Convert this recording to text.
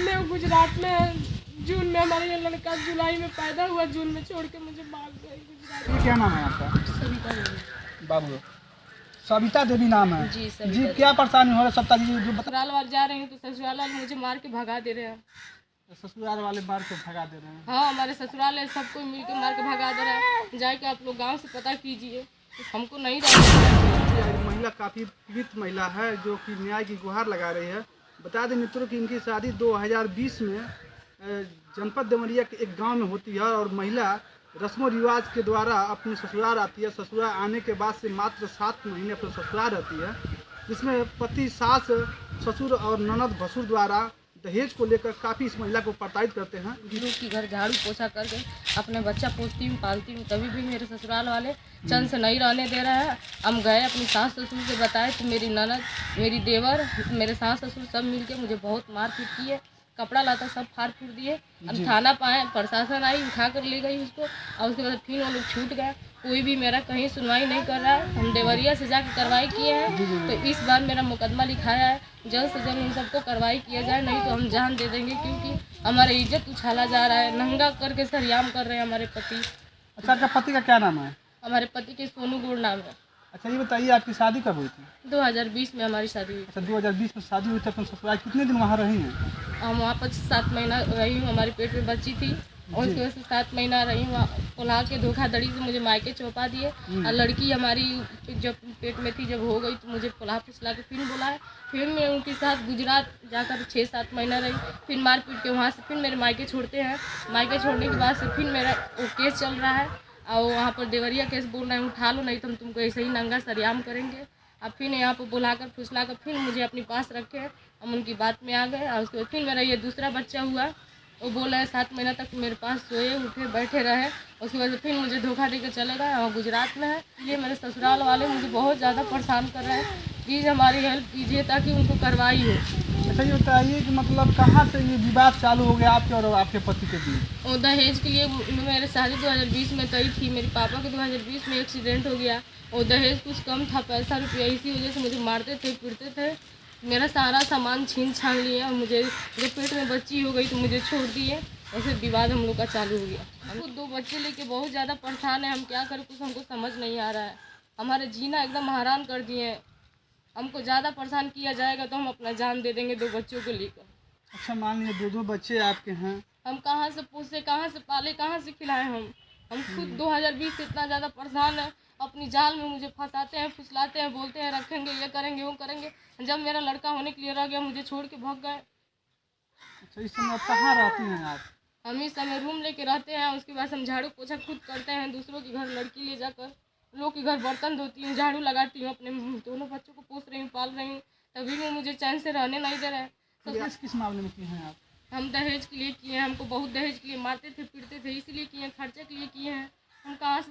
मैं गुजरात में है। जून में हमारा ये लड़का जुलाई में पैदा हुआ, जून में छोड़ के मुझे भाग गए गुजरात। ये क्या नाम है आपका? सविता देवी। बाबू सविता देवी नाम है जी जी। क्या परेशानी हो रहा है सविता जी जो बता? ससुराल वाले जा रहे हैं तो ससुराल वाले मुझे मार के भगा दे रहे हैं। ससुराल वाले मार के भगा दे रहे हैं? हाँ, हमारे ससुराल है, सबको मिल के मार के भगा दे रहा है। जाके आप लोग गांव से पता कीजिए, हमको नहीं रहना। महिला काफ़ी पीड़ित महिला है जो कि न्याय की गुहार लगा रही है। बता दें मित्रों कि इनकी शादी 2020 में जनपद देवरिया के एक गांव में होती है और महिला रस्मों रिवाज के द्वारा अपने ससुराल आती है। ससुराल आने के बाद से मात्र 7 महीने अपने ससुराल रहती है, जिसमें पति, सास, ससुर और ननद भसुर द्वारा दहेज को लेकर काफ़ी इस महिला को प्रताड़ित करते हैं। लोग की घर झाड़ू पोछा करके अपने बच्चा पोसती हूँ, पालती हूँ, तभी भी मेरे ससुराल वाले चंद से नहीं रहने दे रहा है। हम गए अपनी सास ससुर से बताए तो मेरी ननद, मेरी देवर, मेरे सास ससुर सब मिलके मुझे बहुत मारपीट की है, कपड़ा लाता सब फाड़ फूट दिए। हम थाना पाए, प्रशासन आई, उठा कर ले गई उसको, और उसके बाद फिर वो लोग छूट गए। कोई भी मेरा कहीं सुनवाई नहीं कर रहा है। हम देवरिया से जाकर कार्रवाई किए हैं, तो इस बार मेरा मुकदमा लिखाया है। जल्द से जल्द इन सबको कार्रवाई किया जाए, नहीं तो हम जान दे देंगे, क्योंकि हमारी इज्जत उछाला जा रहा है। नंगा करके सरियाम कर रहे हैं हमारे पति। अच्छा, आपका पति का क्या नाम है? हमारे पति के सोनू गुड़ नाम है। अच्छा, ये बताइए आपकी शादी कब हुई थी? 2020 में हमारी शादी हुई। अच्छा, 2020 में शादी हुई थी। अपने ससुराल कितने दिन वहाँ रही हैं? हम वहाँ पर 7 महीना रही हूँ, हमारे पेट में बच्ची थी और उसकी वजह से 7 महीना रही हूँ। पुलाव के धोखाधड़ी से मुझे मायके चौपा दिए, और लड़की हमारी जब पेट में थी, जब हो गई तो मुझे पुलाव फुसला के फिर बुलाया। फिर मैं उनके साथ गुजरात जाकर 6-7 महीना रही, फिर मार पीट के वहाँ से फिर मेरे मायके छोड़ते हैं। मायके छोड़ने के बाद से फिर मेरा वो केस चल रहा है, और वहाँ पर देवरिया केस बोल रहे हैं उठा लो, नहीं तो हम तुमको ऐसे ही नंगा सरियाम करेंगे। अब फिर यहाँ पर बुलाकर फुसला कर फिर मुझे अपने पास रखे, हम उनकी बात में आ गए। और उसके बाद फिर मेरा ये दूसरा बच्चा हुआ, वो बोला है 7 महीना तक मेरे पास सोए उठे बैठे रहे। उसकी वजह से फिर मुझे धोखा दे के चले गए, और गुजरात में है। इसलिए मेरे ससुराल वाले मुझे बहुत ज़्यादा परेशान कर रहे हैं। प्लीज़ हमारी हेल्प कीजिए ताकि उनको कार्रवाई हो। अच्छा, ये बताइए कि मतलब कहाँ से ये विवाद चालू हो गया आपके और आपके पति के बीच? और दहेज के लिए मेरे शादी 2020 में तय थी, मेरे पापा के 2020 में एक्सीडेंट हो गया, और दहेज कुछ कम था, पैसा रुपया, इसी वजह से मुझे मारते थे, पीटते थे। मेरा सारा सामान छीन छान लिया, मुझे जब पेट में बच्ची हो गई तो मुझे छोड़ दिए, और फिर विवाद हम लोग का चालू हो गया। हम खुद 2 बच्चे लेके बहुत ज़्यादा परेशान है, हम क्या करें, कुछ हमको समझ नहीं आ रहा है। हमारे जीना एकदम हैरान कर दिए हैं। हमको ज़्यादा परेशान किया जाएगा तो हम अपना जान दे देंगे 2 बच्चों को लेकर। अच्छा, मान लीजिए 2 बच्चे आपके हैं, हम कहाँ से पोसे, कहाँ से पाले, कहाँ से खिलाएं? हम खुद 2020 से इतना ज़्यादा परेशान है। अपनी जाल में मुझे फंसाते हैं, फुसलाते हैं, बोलते हैं रखेंगे, ये करेंगे, वो करेंगे। जब मेरा लड़का होने के लिए रह गया, मुझे छोड़ के भाग गए। अच्छा, इस समय कहाँ रहती हैं आप? हम इस समय रूम लेके रहते हैं, उसके बाद हम झाड़ू पोछा खुद करते हैं, दूसरों के घर लड़की ले जाकर लोग के घर बर्तन धोती हूँ, झाड़ू लगाती हूँ, अपने दोनों बच्चों को पोस रही हूँ, पाल रही हूँ, तभी भी मुझे चैन से रहने नहीं दे रहे हैं। किस मामले में किए हैं आप? हम दहेज के लिए किए हैं, हमको बहुत दहेज के लिए मारते थे, पीटते थे, इसीलिए किए हैं, खर्चे के लिए किए हैं। हम कहाँ से